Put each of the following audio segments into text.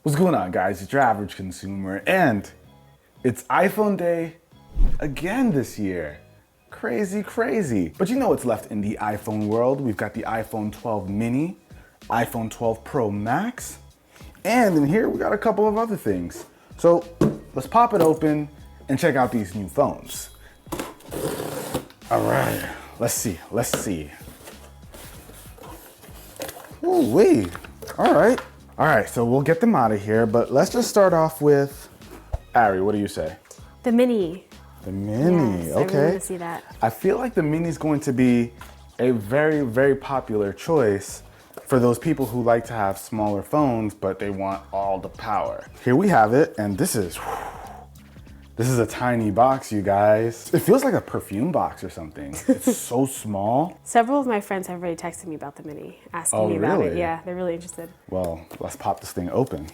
What's going on, guys? It's your average consumer, and it's iPhone day again this year. Crazy, crazy. But you know what's left in the iPhone world. We've got the iPhone 12 mini, iPhone 12 Pro Max, and in here we got a couple of other things. So let's pop it open and check out these new phones. All right, let's see. Ooh-wee, all right, so we'll get them out of here, but let's just start off with, Ari, what do you say? The mini. The mini, yes, okay. I really want to see that. I feel like the mini is going to be a very, very popular choice for those people who like to have smaller phones, but they want all the power. Here we have it, and this is a tiny box, you guys. It feels like a perfume box or something. It's so small. Several of my friends have already texted me about the mini, asking me about it. Yeah, they're really interested. Well, let's pop this thing open.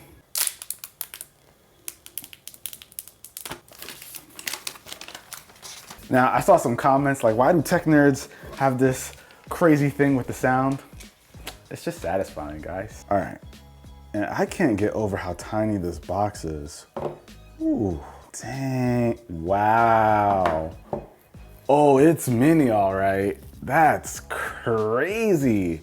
Now, I saw some comments like, why do tech nerds have this crazy thing with the sound? It's just satisfying, guys. All right, and I can't get over how tiny this box is. Ooh. Dang, wow. Oh, it's mini, all right. That's crazy.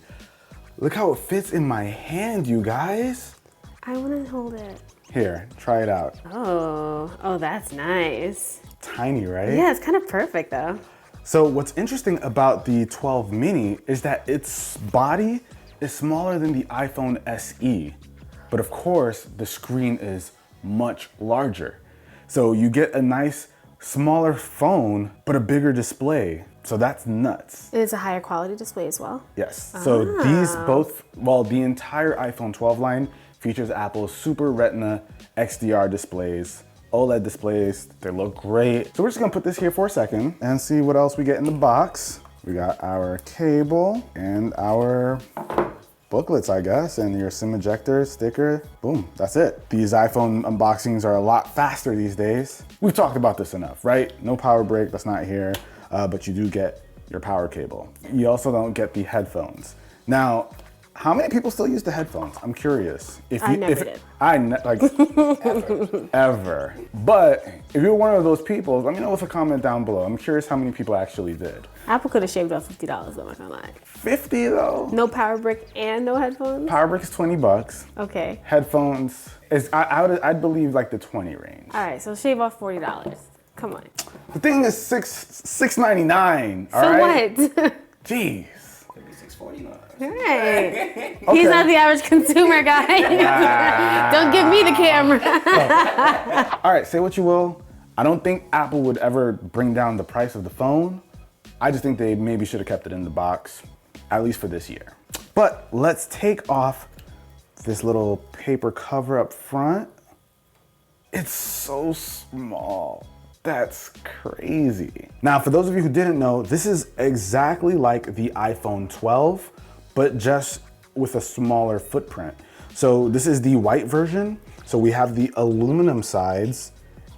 Look how it fits in my hand, you guys. I want to hold it. Here, try it out. Oh, that's nice. Tiny, right? Yeah, it's kind of perfect though. So what's interesting about the 12 mini is that its body is smaller than the iPhone SE. But of course, the screen is much larger. So you get a nice, smaller phone, but a bigger display. So that's nuts. And it's a higher quality display as well? Yes. So these both, well, the entire iPhone 12 line features Apple's Super Retina XDR displays, OLED displays. They look great. So we're just gonna put this here for a second and see what else we get in the box. We got our cable and our booklets, I guess, and your SIM ejector sticker. Boom, that's it. These iPhone unboxings are a lot faster these days. We've talked about this enough, right? No power brick, that's not here, but you do get your power cable. You also don't get the headphones. Now, how many people still use the headphones? I'm curious. I never did. Ever. But if you're one of those people, let me know with a comment down below. I'm curious how many people actually did. Apple could have shaved off $50, I'm not gonna lie. 50 though? No power brick and no headphones? Power brick is 20 bucks. Okay. Headphones is, I'd believe like the 20 range. All right, so shave off $40. Come on. The thing is $6.99, all So right? what? Jeez. $6.49. Hey. He's not the average consumer, guy. Don't give me the camera. All right, say what you will. I don't think Apple would ever bring down the price of the phone. I just think they maybe should have kept it in the box, at least for this year. But let's take off this little paper cover up front. It's so small. That's crazy. Now, for those of you who didn't know, this is exactly like the iPhone 12, but just with a smaller footprint. So this is the white version. So we have the aluminum sides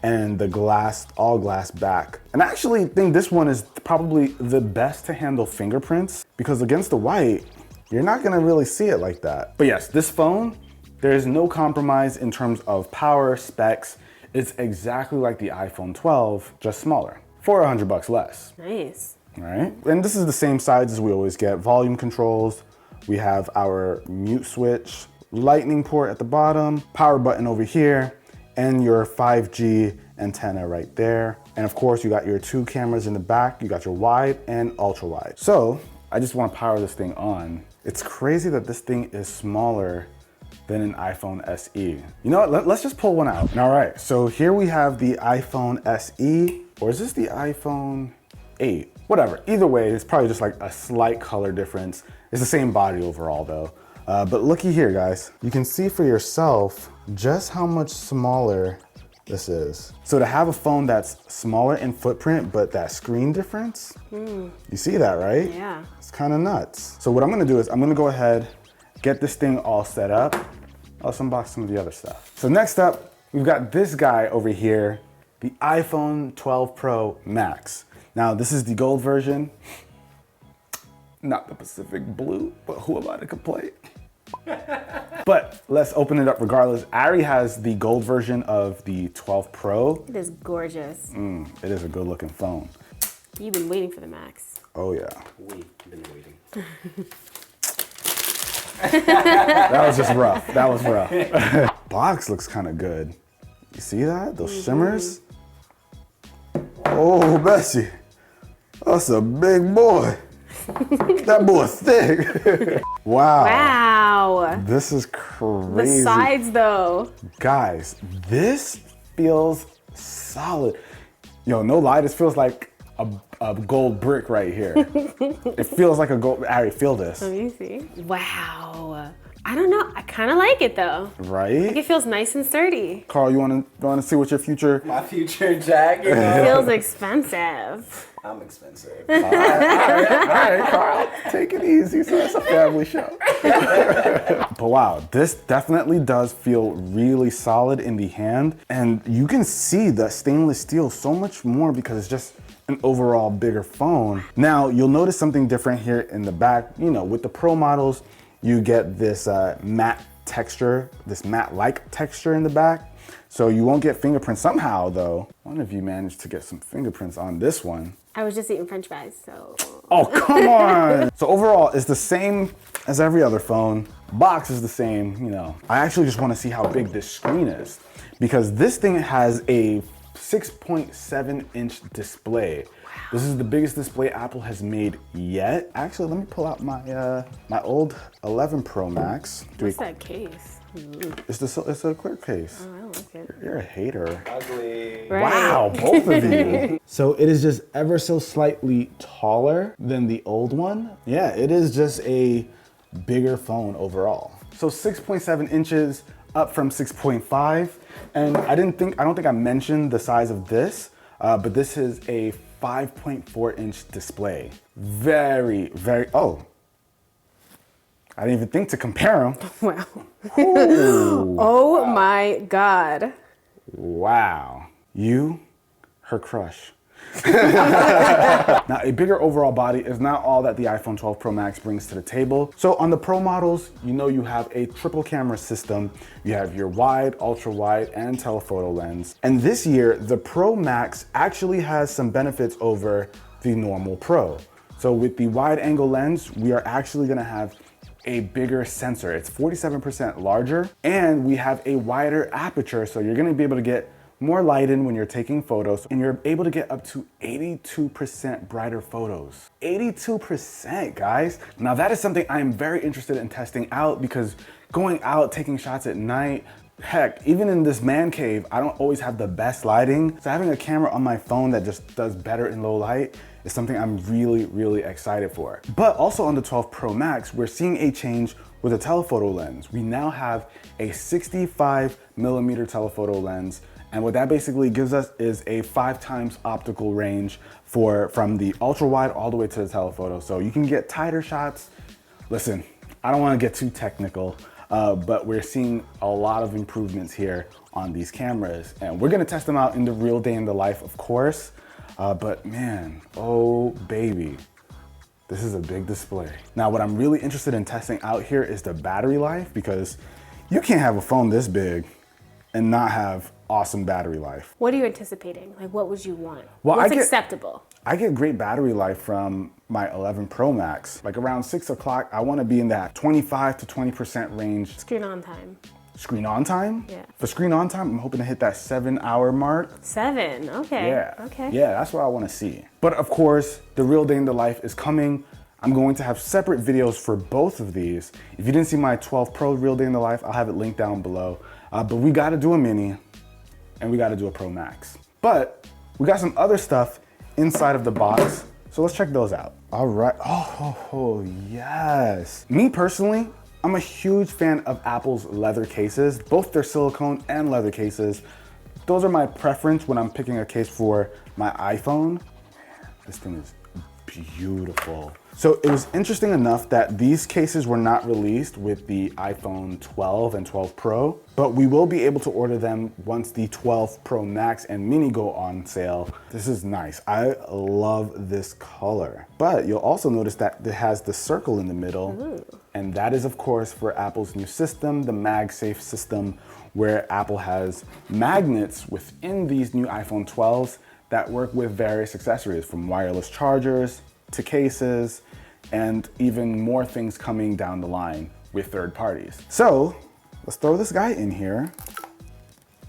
and the glass, all glass back. And I actually think this one is probably the best to handle fingerprints, because against the white, you're not gonna really see it like that. But yes, this phone, there is no compromise in terms of power, specs. It's exactly like the iPhone 12, just smaller, for $100 less. Nice. All right, and this is the same size as we always get. Volume controls, we have our mute switch, lightning port at the bottom, power button over here, and your 5G antenna right there. And of course, you got your 2 cameras in the back. You got your wide and ultra wide. So I just want to power this thing on. It's crazy that this thing is smaller than an iPhone SE. You know what, let's just pull one out. All right, so here we have the iPhone SE, or is this the iPhone 8? Whatever, either way, it's probably just like a slight color difference. It's the same body overall though. But looky here, guys. You can see for yourself just how much smaller this is. So to have a phone that's smaller in footprint, but that screen difference, you see that, right? Yeah. It's kind of nuts. So what I'm gonna do is I'm gonna go ahead, get this thing all set up. Let's unbox some of the other stuff. So next up, we've got this guy over here, the iPhone 12 Pro Max. Now this is the gold version, not the Pacific Blue, but who am I to complain? But let's open it up regardless. Ari has the gold version of the 12 Pro. It is gorgeous. It is a good looking phone. You've been waiting for the Max. Oh yeah. We've been waiting. That was just rough. That was rough. Box looks kind of good. You see that? Those shimmers? Oh, Bessie. That's a big boy. That boy's thick. Wow. Wow. This is crazy. The sides though. Guys, this feels solid. Yo, no lie, this feels like a gold brick right here. It feels like a gold, Ari, feel this. Let me see. Wow. I don't know, I kind of like it though. Right? Like it feels nice and stirdy. Carl, you wanna see what your future? My future jacket. It feels expensive. I'm expensive. All right, Carl, take it easy. So it's a family show. But wow, this definitely does feel really solid in the hand. And you can see the stainless steel so much more because it's just an overall bigger phone. Now, you'll notice something different here in the back. You know, with the Pro models, you get this matte texture, this matte-like texture in the back. So you won't get fingerprints. Somehow though, one of you managed to get some fingerprints on this one. I was just eating French fries, so. Oh, come on. So overall, it's the same as every other phone. Box is the same, you know. I actually just want to see how big this screen is because this thing has a 6.7-inch display. Wow. This is the biggest display Apple has made yet. Actually, let me pull out my my old 11 Pro Max. What's that case? It's a clear case. Oh, I don't like it. You're a hater. Ugly. Right. Wow, both of you. So it is just ever so slightly taller than the old one. Yeah, it is just a bigger phone overall. So 6.7 inches up from 6.5. And I don't think I mentioned the size of this, but this is a 5.4-inch display. Very, very, oh. I didn't even think to compare them. Wow. Oh my God. Wow. You, her crush. Now, a bigger overall body is not all that the iPhone 12 Pro Max brings to the table. So on the Pro models, you know you have a triple camera system. You have your wide, ultra wide, and telephoto lens. And this year, the Pro Max actually has some benefits over the normal Pro. So with the wide angle lens, we are actually gonna have a bigger sensor. It's 47% larger, and we have a wider aperture, so you're gonna be able to get more light in when you're taking photos, and you're able to get up to 82% brighter photos. 82%, guys. Now that is something I am very interested in testing out because going out, taking shots at night, heck, even in this man cave, I don't always have the best lighting. So having a camera on my phone that just does better in low light is something I'm really, really excited for. But also on the 12 Pro Max, we're seeing a change with a telephoto lens. We now have a 65mm telephoto lens. And what that basically gives us is a 5 times optical range from the ultra wide all the way to the telephoto. So you can get tighter shots. Listen, I don't want to get too technical, but we're seeing a lot of improvements here on these cameras. And we're gonna test them out in the real day in the life, of course. But man, oh baby, this is a big display. Now, what I'm really interested in testing out here is the battery life, because you can't have a phone this big and not have awesome battery life. What are you anticipating? Like, what would you want? Well, What's acceptable? I get great battery life from my 11 Pro Max. Like around 6 o'clock, I want to be in that 25 to 20% range. Screen on time. Screen on time? Yeah. For screen on time, I'm hoping to hit that 7-hour mark. 7, okay. Yeah. Okay. Yeah, that's what I want to see. But of course, the real day in the life is coming. I'm going to have separate videos for both of these. If you didn't see my 12 Pro real day in the life, I'll have it linked down below. But we got to do a mini and we got to do a Pro Max. But we got some other stuff inside of the box. So let's check those out. All right. Oh, yes. Me personally, I'm a huge fan of Apple's leather cases, both their silicone and leather cases. Those are my preference when I'm picking a case for my iPhone. This thing is beautiful. So it was interesting enough that these cases were not released with the iPhone 12 and 12 Pro, but we will be able to order them once the 12 Pro Max and Mini go on sale. This is nice. I love this color. But you'll also notice that it has the circle in the middle. Ooh. And that is, of course, for Apple's new system, the Magsafe system, where Apple has magnets within these new iPhone 12s that work with various accessories, from wireless chargers to cases, and even more things coming down the line with third parties. So let's throw this guy in here,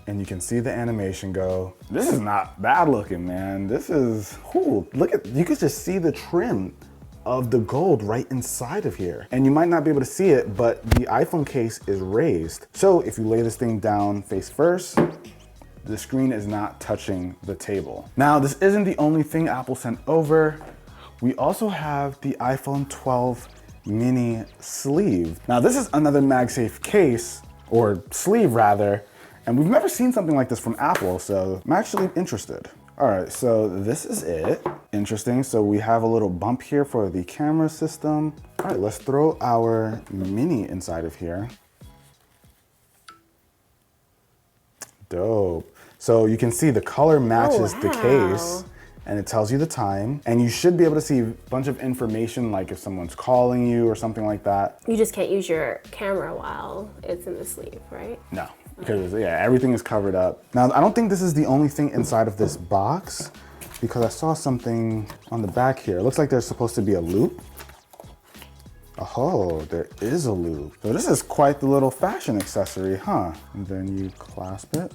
and you can see the animation go. This is not bad looking, man. This is cool. Look at, you can just see the trim of the gold right inside of here. And you might not be able to see it, but the iPhone case is raised. So if you lay this thing down face first, the screen is not touching the table. Now, this isn't the only thing Apple sent over. We also have the iPhone 12 mini sleeve. Now, this is another MagSafe case, or sleeve rather, and we've never seen something like this from Apple, so I'm actually interested. All right, so this is it. Interesting, so we have a little bump here for the camera system. All right, let's throw our mini inside of here. Dope. So you can see the color matches the case, and it tells you the time. And you should be able to see a bunch of information, like if someone's calling you or something like that. You just can't use your camera while it's in the sleeve, right? No, because yeah, everything is covered up. Now, I don't think this is the only thing inside of this box, because I saw something on the back here. It looks like there's supposed to be a loop. Oh, there is a loop. So this is quite the little fashion accessory, huh? And then you clasp it.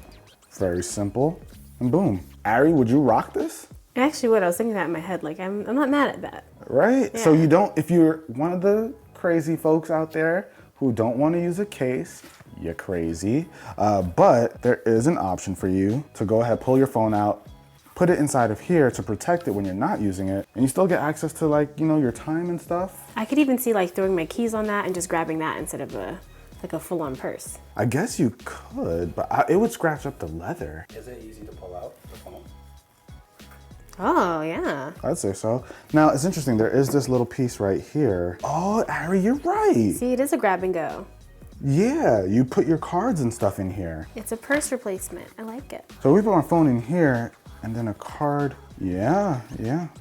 Very simple, and boom. Ari, would you rock this? Actually, what I was thinking that in my head, like I'm not mad at that. Right? Yeah. So you don't, if you're one of the crazy folks out there who don't want to use a case, you're crazy. But there is an option for you to go ahead, pull your phone out, put it inside of here to protect it when you're not using it, and you still get access to, like, you know, your time and stuff. I could even see like throwing my keys on that and just grabbing that instead of a full-on purse. I guess you could, but it would scratch up the leather. Is it easy to pull out the phone? Oh, yeah. I'd say so. Now, it's interesting, there is this little piece right here. Oh, Ari, you're right. See, it is a grab and go. Yeah, you put your cards and stuff in here. It's a purse replacement. I like it. So we put our phone in here, and then a card. Yeah.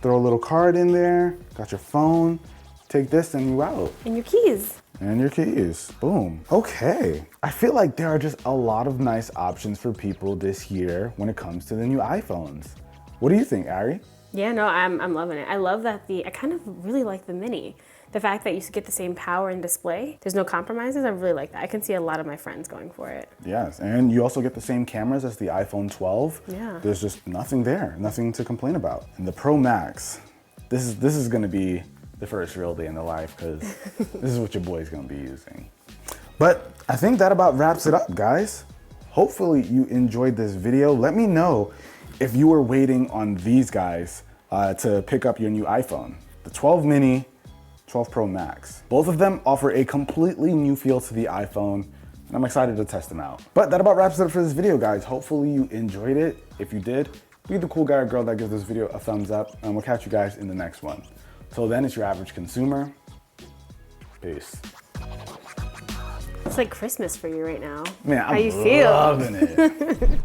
Throw a little card in there, got your phone, take this and you out. And your keys. And your keys, boom. Okay, I feel like there are just a lot of nice options for people this year when it comes to the new iPhones. What do you think, Ari? Yeah, no, I'm loving it. I love that I kind of really like the mini. The fact that you get the same power and display, there's no compromises, I really like that. I can see a lot of my friends going for it. Yes, and you also get the same cameras as the iPhone 12. Yeah. There's just nothing there, nothing to complain about. And the Pro Max, this is gonna be the first real day in the life, because this is what your boy's gonna be using. But I think that about wraps it up, guys. Hopefully you enjoyed this video. Let me know if you were waiting on these guys to pick up your new iPhone. The 12 mini, 12 Pro Max. Both of them offer a completely new feel to the iPhone, and I'm excited to test them out. But that about wraps it up for this video, guys. Hopefully you enjoyed it. If you did, be the cool guy or girl that gives this video a thumbs up, and we'll catch you guys in the next one. Till then, it's your average consumer. Peace. It's like Christmas for you right now. Man, How I'm you feel? loving it.